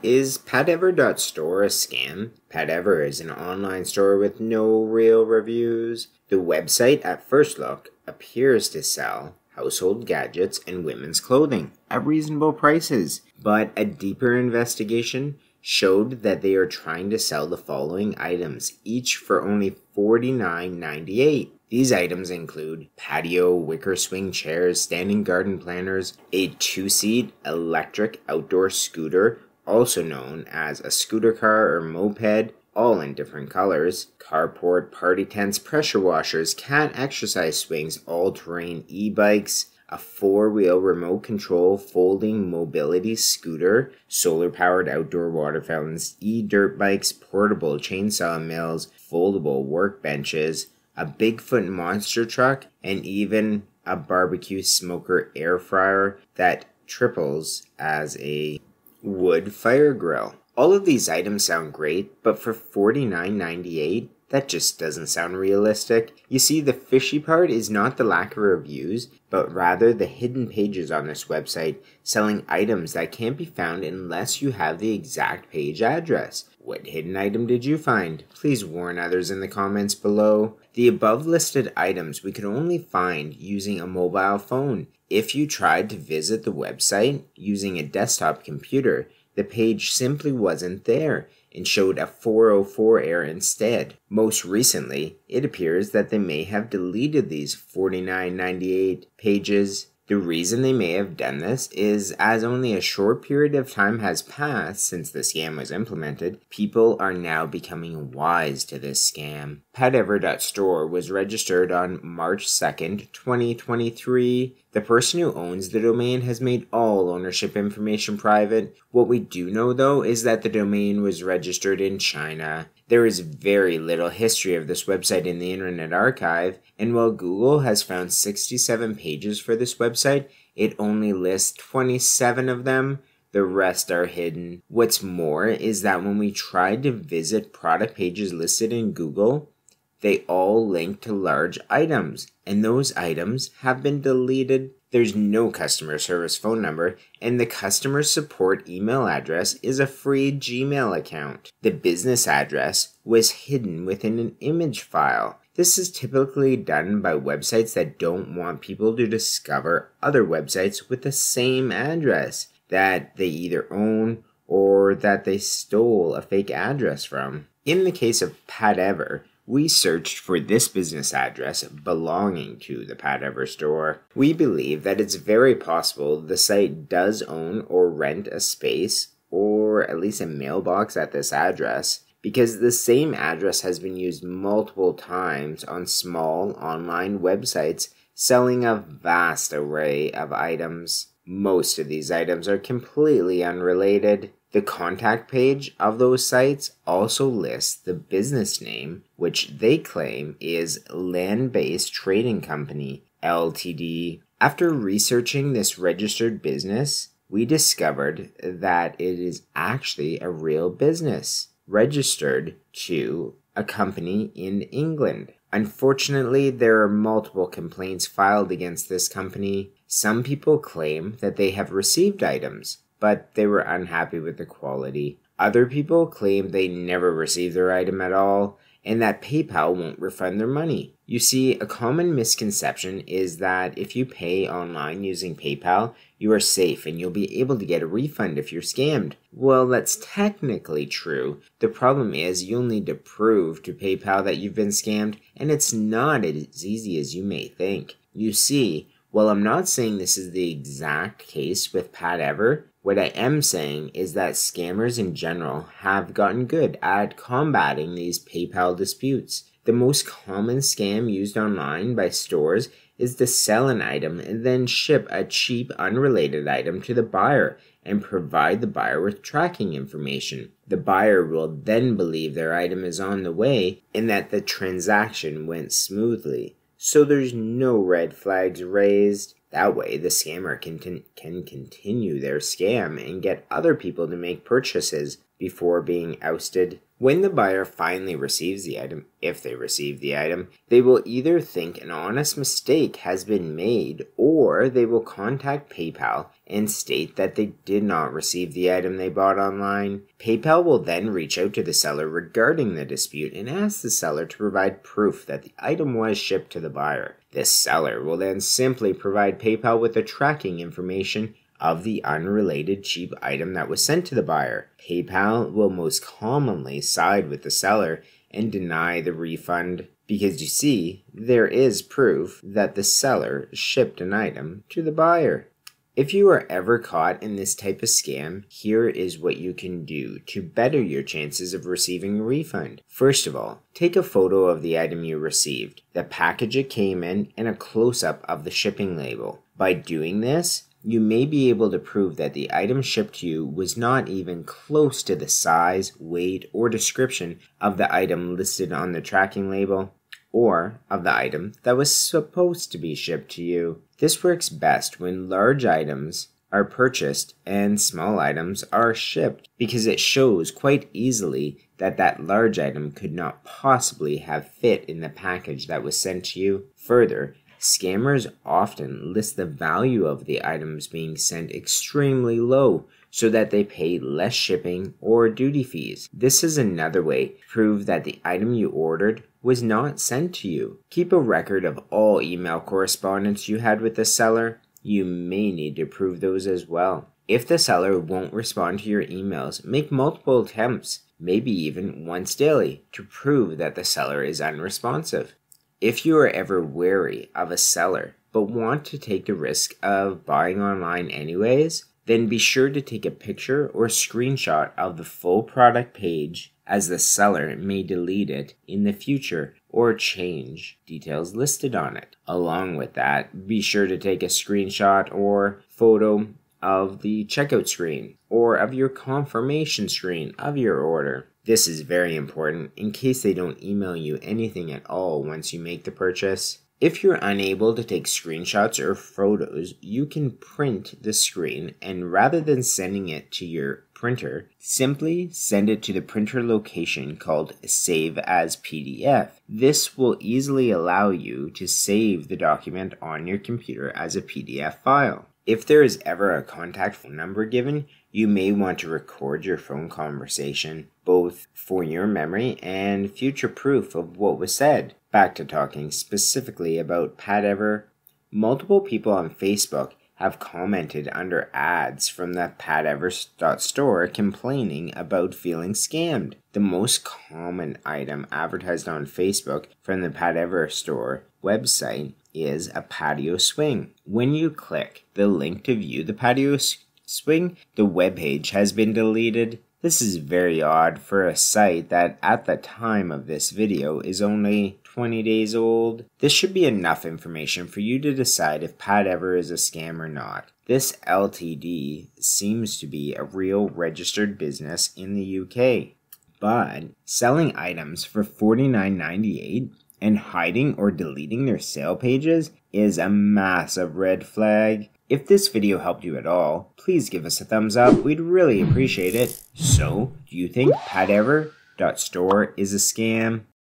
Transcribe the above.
Is Patever.Store a scam? Patever is an online store with no real reviews. The website at first look appears to sell household gadgets and women's clothing at reasonable prices, but a deeper investigation showed that they are trying to sell the following items, each for only $49.98. These items include Patio Wicker swing chairs, standing garden planters, a 2-seat electric outdoor scooter, also known as a scooter car or moped, all in different colors, Carport party tents, pressure washers, cat exercise swings, all-terrain e-bikes, a 4-wheel remote control folding mobility scooter, solar-powered outdoor water fountains, e-dirt bikes, portable chainsaw mills, foldable workbenches, a Bigfoot monster truck, and even a BBQ Smoker Air Fryer that triples as a wood fire grill. All of these items sound great, but for $49.98, that just doesn't sound realistic. You see, the fishy part is not the lack of reviews, but rather the hidden pages on this website selling items that can't be found unless you have the exact page address. What hidden item did you find? Please warn others in the comments below. The above listed items we could only find using a mobile phone. If you tried to visit the website using a desktop computer, the page simply wasn't there and showed a 404 error instead. Most recently, it appears that they may have deleted these $49.98 pages. The reason they may have done this is as only a short period of time has passed since the scam was implemented, people are now becoming wise to this scam. Patever.Store was registered on March 2nd, 2023. The person who owns the domain has made all ownership information private. What we do know though is that the domain was registered in China. There is very little history of this website in the Internet Archive, and while Google has found 67 pages for this website, it only lists 27 of them. The rest are hidden. What's more is that when we tried to visit product pages listed in Google, they all link to large items, and those items have been deleted. There's no customer service phone number, and the customer support email address is a free Gmail account. The business address was hidden within an image file. This is typically done by websites that don't want people to discover other websites with the same address that they either own or that they stole a fake address from. In the case of Patever, we searched for this business address belonging to the Patever store. We believe that it's very possible the site does own or rent a space or at least a mailbox at this address, because the same address has been used multiple times on small online websites selling a vast array of items. Most of these items are completely unrelated. The contact page of those sites also lists the business name, which they claim is Land-Based Trading Company, Ltd. After researching this registered business, we discovered that it is actually a real business, registered to a company in England. Unfortunately, there are multiple complaints filed against this company. Some people claim that they have received items, but they were unhappy with the quality. Other people claim they never received their item at all, and that PayPal won't refund their money. You see, a common misconception is that if you pay online using PayPal, you are safe and you'll be able to get a refund if you're scammed. Well, that's technically true. The problem is you'll need to prove to PayPal that you've been scammed, and it's not as easy as you may think. You see, while I'm not saying this is the exact case with Patever, what I am saying is that scammers in general have gotten good at combating these PayPal disputes. The most common scam used online by stores is to sell an item and then ship a cheap unrelated item to the buyer and provide the buyer with tracking information. The buyer will then believe their item is on the way and that the transaction went smoothly. So there's no red flags raised. That way, the scammer can continue their scam and get other people to make purchases before being ousted. When the buyer finally receives the item, if they receive the item, they will either think an honest mistake has been made, or they will contact PayPal and state that they did not receive the item they bought online. PayPal will then reach out to the seller regarding the dispute and ask the seller to provide proof that the item was shipped to the buyer. This seller will then simply provide PayPal with the tracking information of the unrelated cheap item that was sent to the buyer. PayPal will most commonly side with the seller and deny the refund because, you see, there is proof that the seller shipped an item to the buyer. If you are ever caught in this type of scam, here is what you can do to better your chances of receiving a refund. First of all, take a photo of the item you received, the package it came in, and a close-up of the shipping label. By doing this, you may be able to prove that the item shipped to you was not even close to the size, weight, or description of the item listed on the tracking label, or of the item that was supposed to be shipped to you. This works best when large items are purchased and small items are shipped, because it shows quite easily that that large item could not possibly have fit in the package that was sent to you. Further, scammers often list the value of the items being sent extremely low so that they pay less shipping or duty fees. This is another way to prove that the item you ordered was not sent to you. Keep a record of all email correspondence you had with the seller. You may need to prove those as well. If the seller won't respond to your emails, make multiple attempts, maybe even once daily, to prove that the seller is unresponsive. If you are ever wary of a seller but want to take the risk of buying online anyways, then be sure to take a picture or screenshot of the full product page, as the seller may delete it in the future or change details listed on it. Along with that, be sure to take a screenshot or photo of the checkout screen or of your confirmation screen of your order. This is very important in case they don't email you anything at all once you make the purchase. If you're unable to take screenshots or photos, you can print the screen, and rather than sending it to your printer, simply send it to the printer location called Save as PDF. This will easily allow you to save the document on your computer as a PDF file. If there is ever a contact phone number given, you may want to record your phone conversation, both for your memory and future proof of what was said. Back to talking specifically about Patever. Multiple people on Facebook have commented under ads from the Patever.Store complaining about feeling scammed. The most common item advertised on Facebook from the Patever.Store website is a patio swing. When you click the link to view the patio swing, the webpage has been deleted. This is very odd for a site that at the time of this video is only 20 days old. This should be enough information for you to decide if Patever is a scam or not. This LTD seems to be a real registered business in the UK, but selling items for $49.98 and hiding or deleting their sale pages is a massive red flag. If this video helped you at all, please give us a thumbs up. We'd really appreciate it. So, do you think Patever.Store is a scam?